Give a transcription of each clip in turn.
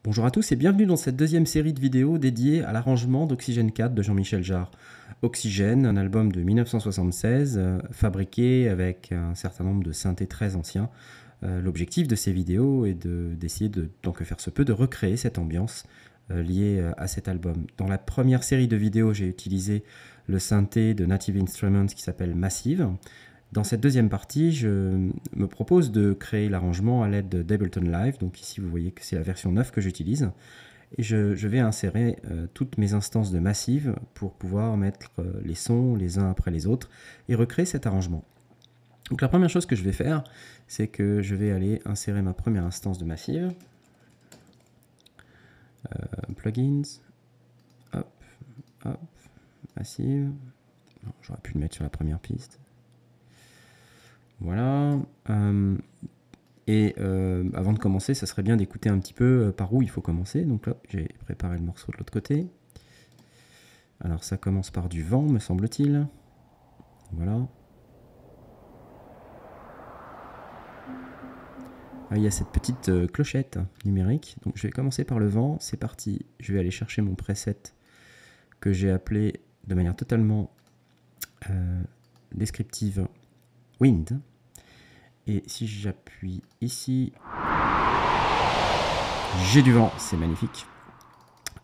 Bonjour à tous et bienvenue dans cette deuxième série de vidéos dédiée à l'arrangement d'Oxygène 4 de Jean-Michel Jarre. Oxygène, un album de 1976, fabriqué avec un certain nombre de synthés très anciens. L'objectif de ces vidéos est d'essayer, tant que faire se peut, de recréer cette ambiance liée à cet album. Dans la première série de vidéos, j'ai utilisé le synthé de Native Instruments qui s'appelle Massive. Dans cette deuxième partie, je me propose de créer l'arrangement à l'aide d'Ableton Live. Donc ici, vous voyez que c'est la version 9 que j'utilise. Et je vais insérer toutes mes instances de Massive pour pouvoir mettre les sons les uns après les autres et recréer cet arrangement. Donc la première chose que je vais faire, c'est que je vais aller insérer ma première instance de Massive. Plugins. Hop, hop, Massive. J'aurais pu le mettre sur la première piste. Voilà. Avant de commencer, ça serait bien d'écouter un petit peu par où il faut commencer. Donc là, j'ai préparé le morceau de l'autre côté. Alors ça commence par du vent, me semble-t-il. Voilà. Ah, il y a cette petite clochette numérique. Donc je vais commencer par le vent. C'est parti. Je vais aller chercher mon preset que j'ai appelé de manière totalement descriptive Wind. Et si j'appuie ici, j'ai du vent, c'est magnifique.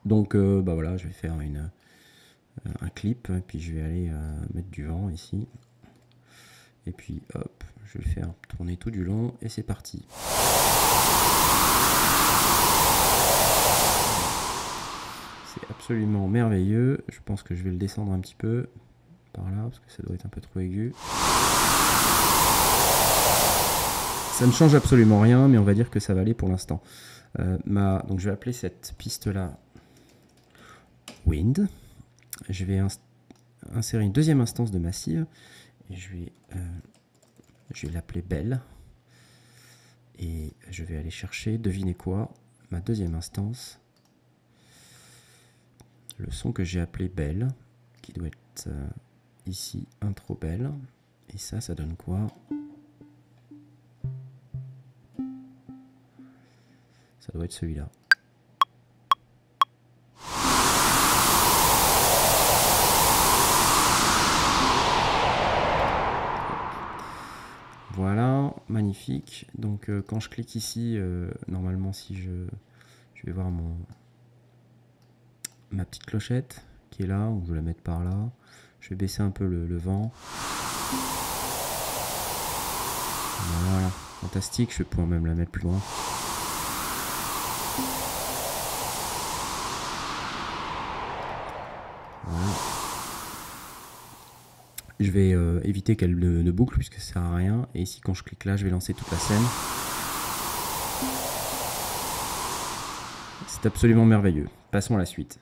Donc voilà, je vais faire un clip, et puis je vais aller mettre du vent ici. Et puis hop, je vais le faire tourner tout du long, et c'est parti. C'est absolument merveilleux. Je pense que je vais le descendre un petit peu par là, parce que ça doit être un peu trop aigu. Ça ne change absolument rien, mais on va dire que ça va aller pour l'instant. Donc je vais appeler cette piste-là Wind. Je vais insérer une deuxième instance de Massive. Et je vais l'appeler Belle. Et je vais aller chercher, devinez quoi, ma deuxième instance. Le son que j'ai appelé Belle, qui doit être ici, intro Belle. Et ça donne quoi ? Ça doit être celui-là. Voilà, magnifique. Donc quand je clique ici, normalement si je vais voir ma petite clochette qui est là, ou je vais la mettre par là. Je vais baisser un peu le vent. Voilà, fantastique, je vais pouvoir même la mettre plus loin. Voilà. Je vais éviter qu'elle ne boucle puisque ça sert à rien. Et ici, quand je clique là, je vais lancer toute la scène. C'est absolument merveilleux. Passons à la suite.